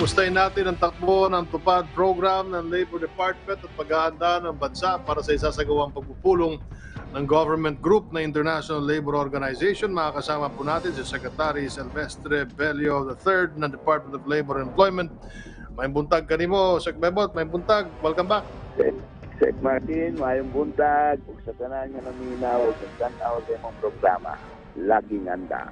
Kumustahin natin ang takbo ng tupad program ng Labor Department at paghahanda ng bansa para sa isasagawang pagpupulong ng government group na International Labor Organization. Makakasama po natin si Secretary Silvestre Bello III ng Department of Labor and Employment. May buntag kanimo, Sec Bebot, may buntag. Welcome back. Sec Martin, mayong buntag. Ug sa tanan nga naminaw sa tanaw sa imong programa, laging handa.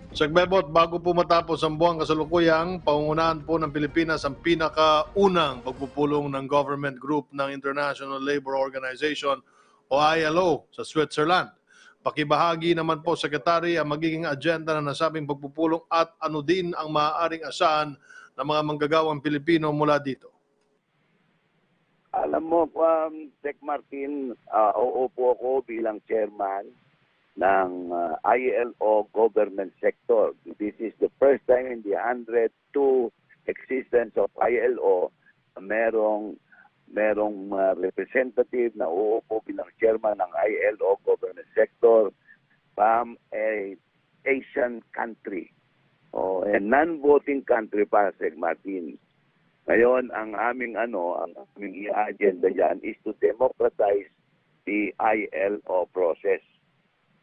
Sec Bebot, bago po matapos ang buwang kasalukuyang, pangungunahan po ng Pilipinas ang pinakaunang pagpupulong ng government group ng International Labor Organization o ILO sa Switzerland. Pakibahagi naman po, Secretary, ang magiging agenda ng nasabing pagpupulong at ano din ang maaaring asahan ng mga manggagawang Pilipino mula dito. Alam mo, Sec Martin, oo po ako bilang chairman ng ILO government sector. This is the first time in the 102 existence of ILO merong representative na uupo bilang chairman ng ILO government sector from a Asian country o a non-voting country pa, Sec Martin. Ngayon, ang aming i-agenda dyan is to democratize the ILO process.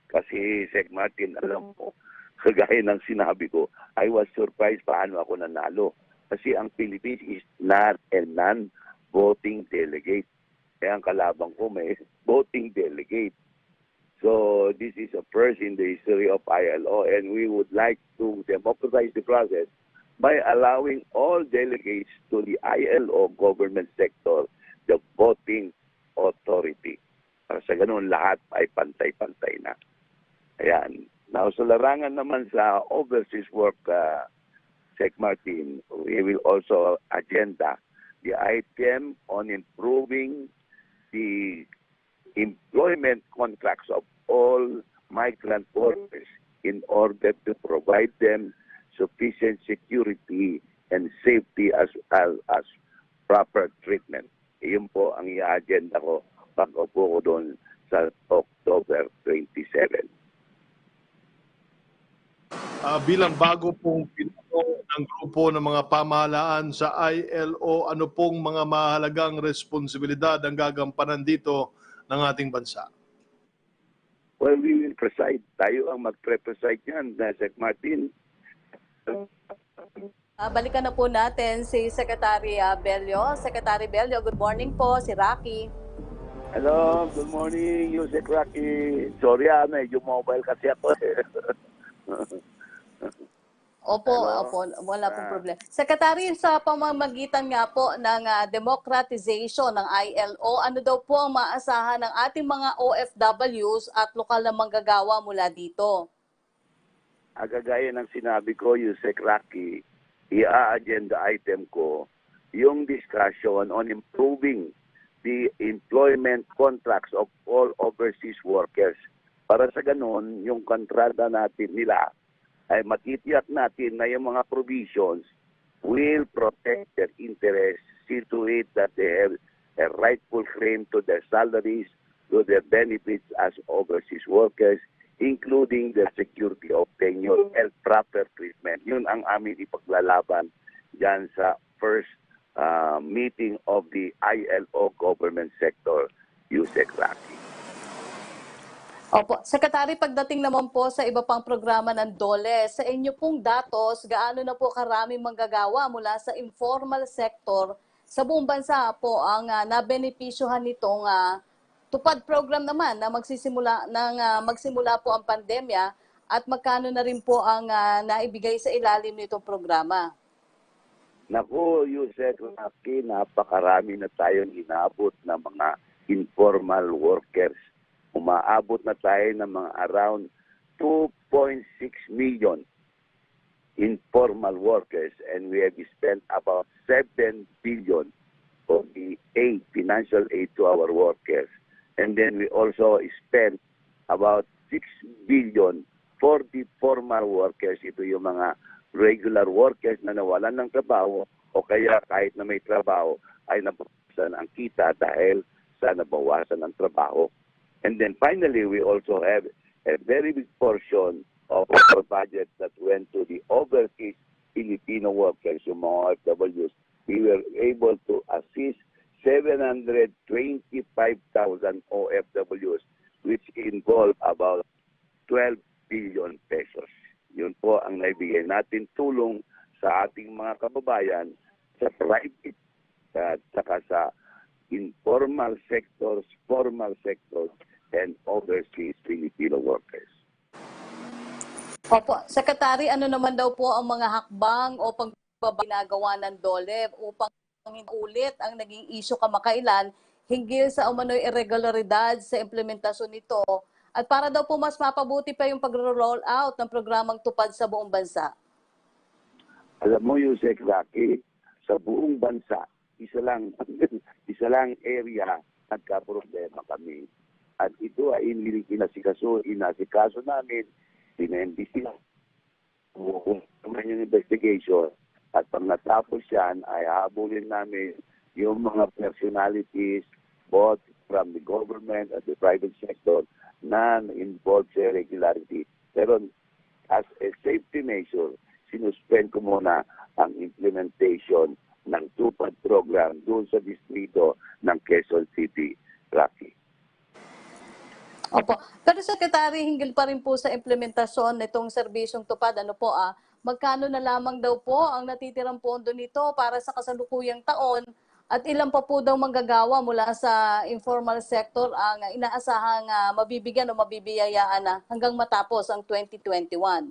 Kasi, Sec Martin, alam mo, kagaya ng sinabi ko, I was surprised paano ako nanalo. Kasi ang Philippines is not a non-voting delegate. Kaya ang kalabang ko may voting delegate. So, this is a first in the history of ILO, and we would like to democratize the process by allowing all delegates to the ILO government sector the voting authority. Para sa ganun, lahat ay pantay-pantay na. Ayan. Now, sa larangan naman sa overseas work, Sec Martin, we will also agenda the item on improving the employment contracts of all migrant workers in order to provide them sufficient security and safety as proper treatment. Iyon po ang i-agenda ko pag-upo ko doon sa October 27. Bilang bago pong pinuno ng grupo ng mga pamahalaan sa ILO, ano pong mga mahalagang responsibilidad ang gagampanan dito ng ating bansa? Well, we will preside. Tayo ang mag-preside yan, Sec Martin. Balikan na po natin si Secretary Bello. Secretary Bello, good morning po, si Rocky. Hello, good morning, Sec Rocky. Sorry, medyo mobile kasi ako. Opo, wala pong problema. Secretary, sa pamamagitan nga po ng democratization ng ILO, ano daw po ang maasahan ng ating mga OFWs at lokal na manggagawa mula dito? Agagaya ng sinabi ko, Sec Rocky, i-agenda item ko yung discussion on improving the employment contracts of all overseas workers. Para sa ganun, yung kontrata natin nila ay matitiyak natin na yung mga provisions will protect their interests, see to it that they have a rightful claim to their salaries, to their benefits as overseas workers, including their security of tenure and proper treatment. Yun ang aming ipaglalaban dyan sa first meeting of the ILO government sector, Sec Rocky. Opo. Secretary, pagdating naman po sa iba pang programa ng DOLE, sa inyo pong datos, gaano na po karaming manggagawa mula sa informal sector sa buong bansa po ang nabenepisyohan nitong tupad program naman na magsimula po ang pandemya at magkano na rin po ang naibigay sa ilalim nitong programa? Naku, Sec Rocky, napakarami na tayong inabot na mga informal workers. Umaabot na tayo ng mga around 2.6 million informal workers, and we have spent about 7 billion for the financial aid to our workers. And then we also spent about 6 billion for the formal workers. Ito yung mga regular workers na nawalan ng trabaho o kaya kahit na may trabaho ay nabawasan ang kita dahil sa nabawasan ng trabaho. And then finally, we also have a very big portion of our budget that went to the overseas Filipino workers, yung mga OFWs, we were able to assist 725,000 OFWs, which involve about 12 billion pesos. Yun po ang naibigay natin tulong sa ating mga kababayan sa private at saka sa informal sectors, formal sectors, and overseas Filipino workers. Opo, Secretary, ano naman daw po ang mga hakbang o ginagawa ng DOLE upang ulit ang naging issue kamakailan hinggil sa umano'y irregularidad sa implementasyon nito at para daw po mas mapabuti pa yung pag-roll out ng programang tupad sa buong bansa? Alam mo, Yusek Rocky, sa buong bansa, isa lang area nagka-problema kami. At ito ay inasikaso namin, pina-investigate naman yung investigation. At pag natapos yan, ay habulin namin yung mga personalities, both from the government and the private sector, na involved sa irregularity. Pero as a safety measure, sinuspend ko muna ang implementation ng tupad program doon sa distrito ng Quezon City, Rocky. Opo. Pero Secretary, hinggil pa rin po sa implementasyon nitong serbisyong tupad, magkano na lamang daw po ang natitirang pondo nito para sa kasalukuyang taon at ilan pa po daw manggagawa mula sa informal sector ang inaasahang mabibigyan o mabibiyayaan na hanggang matapos ang 2021?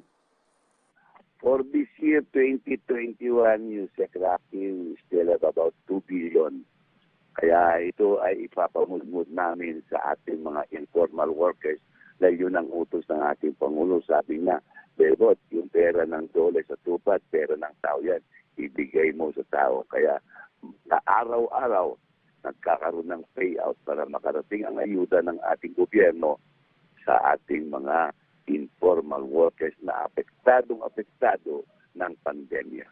For this year, 2021, Yusek Rocky, we still have about 2 billion. Kaya ito ay ipapamudmud namin sa ating mga informal workers dahil yun ang utos ng ating Pangulo. Sabi niya, Bebot, yung pera ng DOLE sa tupad, pera ng tao yan, ibigay mo sa tao. Kaya araw-araw nagkakaroon ng payout para makarating ang ayuda ng ating gobyerno sa ating mga informal workers na apektado ng pandemya.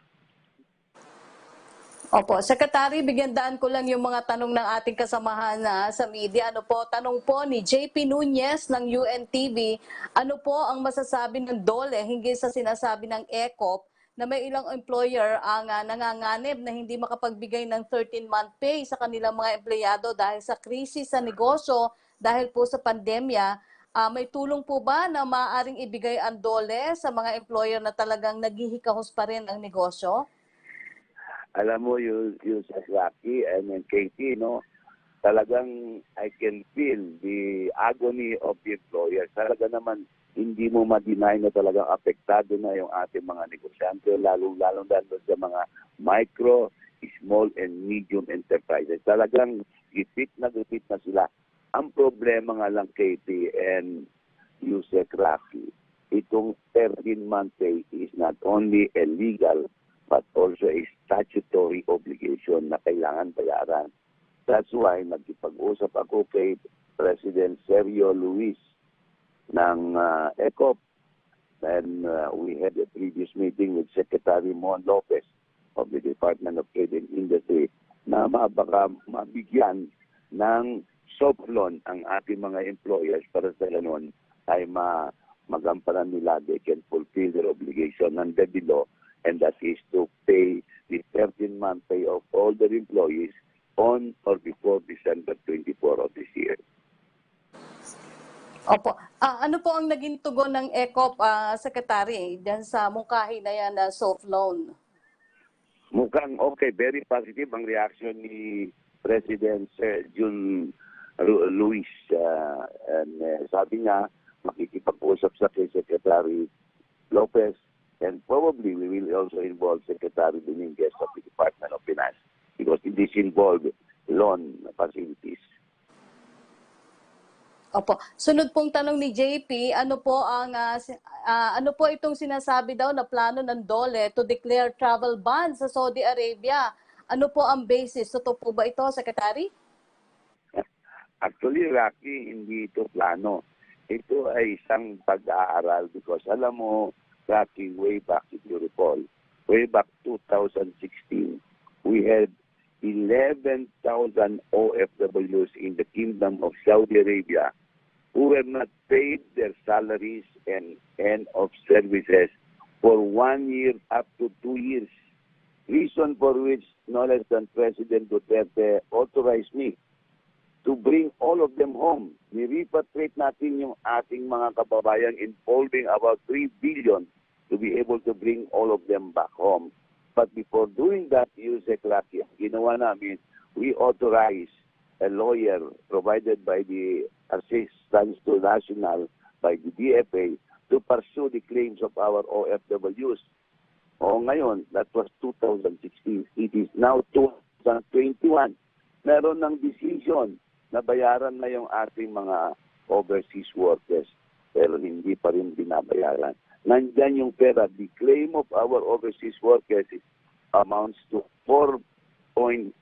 Opo, Secretary, bigyan daan ko lang yung mga tanong ng ating kasamahan sa media. Tanong po ni JP Nunez ng UNTV, ano po ang masasabi ng DOLE hinggil sa sinasabi ng ECOP na may ilang employer ang nanganganib na hindi makapagbigay ng 13-month pay sa kanilang mga empleyado dahil sa krisis sa negosyo, dahil po sa pandemya. May tulong po ba na maaaring ibigay ang DOLE sa mga employer na talagang naghihikahos pa rin ang negosyo? Alam mo, yung Rocky and Katie, no? Talagang I can feel the agony of the employers. Talaga naman, hindi mo ma-deny na talagang apektado na yung ating mga negosyante, lalo sa mga micro, small, and medium enterprises. Talagang gipit na sila. Ang problema nga lang, Katie and Yusek Rocky, itong 13-month pay is not only illegal, but also a statutory obligation na kailangan bayaran. That's why nagkipag-usap ako kay President Sergio Luis ng ECOP, and we had a previous meeting with Secretary Mon Lopez of the Department of Trade and Industry na baka mabigyan ng soft loan ang ating mga employers para sa ganun ay magampanan nila, they can fulfill their obligation under the law, and that is to pay the 13-month pay of all their employees on or before December 24 of this year. Opo. Ano po ang naging tugon ng ECOP, Secretary, dyan sa mungkahi na yan na soft loan? Mukhang okay, very positive ang reaction ni President Jun Luis. Sabi niya, makikipag-usap sa kay Secretary Lopez, and probably we will also involve Secretary Dominguez of the Department of Finance because this involves loan facilities. Opo. Sunod pong tanong ni JP, ano po itong sinasabi daw na plano ng DOLE to declare travel ban sa Saudi Arabia? Ano po ang basis? Totoo po ba ito, Secretary? Actually, Rocky, hindi ito plano. Ito ay isang pag-aaral because alam mo, Rocky, way back, if you recall, way back 2016, we had 11,000 OFWs in the Kingdom of Saudi Arabia who were not paid their salaries and end of services for 1 year up to 2 years. Reason for which no less than President Duterte authorized me to bring all of them home. Ni-repatriate natin yung ating mga kababayan involving about 3 billion to be able to bring all of them back home. But before doing that, Yusek Lucky, ginawa namin, we authorized a lawyer provided by the Assistance to National, by the DFA, to pursue the claims of our OFWs. O ngayon, that was 2016. It is now 2021. Meron ng decision na bayaran na yung ating mga overseas workers, pero hindi pa rin binabayaran. Nandyan yung pera. The claim of our overseas workers amounts to 4.6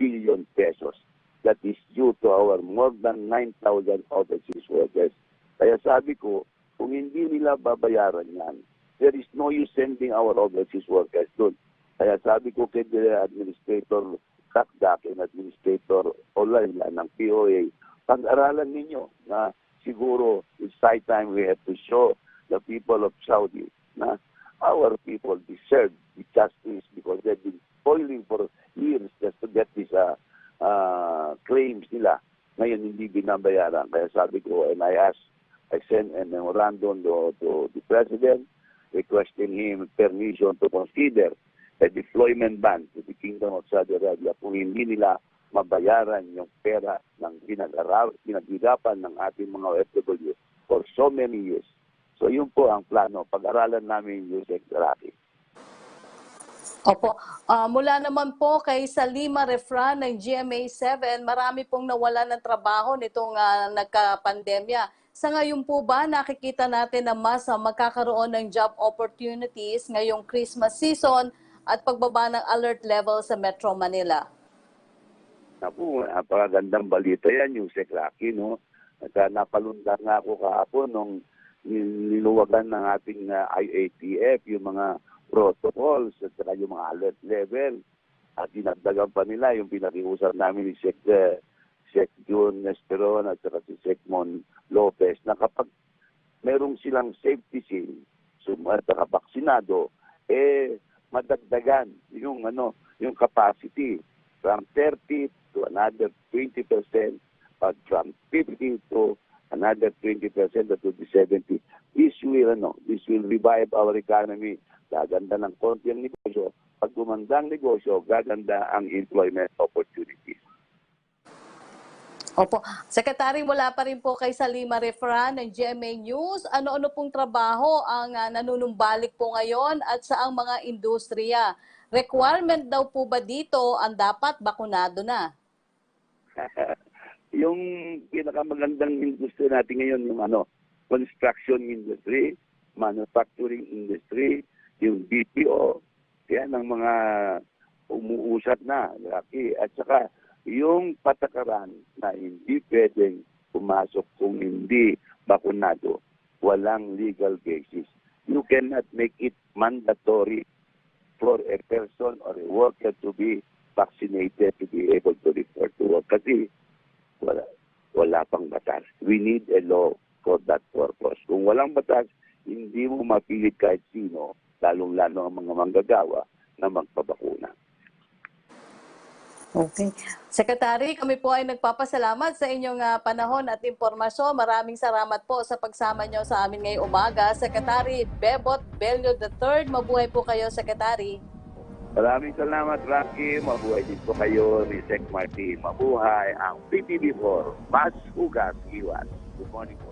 billion pesos. That is due to our more than 9,000 overseas workers. Kaya sabi ko, kung hindi nila babayaran yan, there is no use sending our overseas workers doon. Kaya sabi ko kay the Administrator Kakdak and Administrator Olaila ng POA, pag-aralan ninyo na siguro it's high time we have to show the people of Saudi na our people deserve the justice because they've been toiling for years just to get these claims nila. Ngayon hindi binabayaran. Kaya sabi ko, and I sent a memorandum to the President requesting him permission to consider a deployment ban to the Kingdom of Saudi Arabia kung hindi nila mabayaran yung pera ng pinaghirapan ng ating mga OFW for so many years. So yun po ang plano. Pag-aralan namin yung Lucky. Opo. Mula naman po kay Salima Refran ng GMA7, marami pong nawalan ng trabaho nitong nagka-pandemya. Sa ngayon po ba, nakikita natin na mas magkakaroon ng job opportunities ngayong Christmas season at pagbaba ng alert level sa Metro Manila? Naku, napakagandang balita yan, yung Lucky, no? At napalundang nga ako kahapon nung niluwagan ng ating IATF, yung mga protocols at saka yung mga alert level. At dinagdagan pa nila yung pinakiusap namin ni Sec June Nesteron at saka si Sec Mon Lopez na kapag merong silang safety seal at saka vaksinado, madagdagan yung capacity from 30 to another 20%, but from 50 to another 20% to the 70. This will revive our economy. Gaganda ng konti ang negosyo. Pag gumanda ang negosyo, gaganda ang employment opportunities. Opo. Secretary, wala pa rin po kay Salima Refran ng GMA News. Ano-ano pong trabaho ang nanunumbalik po ngayon at saang mga industriya? Requirement daw po ba dito ang dapat bakunado na? Yung pinakamagandang industry natin ngayon, yung construction industry, manufacturing industry, yung BPO, yan ang mga umuusat na, Lucky. At saka, yung patakaran na hindi pwedeng pumasok kung hindi bakunado, walang legal basis. You cannot make it mandatory for a person or a worker to be vaccinated to be able to return to work. Kasi wala pang batas. We need a law for that purpose. Kung walang batas, hindi mo mapilit kahit sino, lalong-lalo ang mga manggagawa na magpabakuna. Okay. Secretary, kami po ay nagpapasalamat sa inyong panahon at impormasyon. Maraming salamat po sa pagsama nyo sa amin ngayong umaga. Secretary Bebot Bello III, mabuhay po kayo, Secretary. Maraming salamat, Rocky. Mabuhay din po kayo ni Sec Martin. Mabuhay ang PTV4. Mas hugas iwan. Good morning po.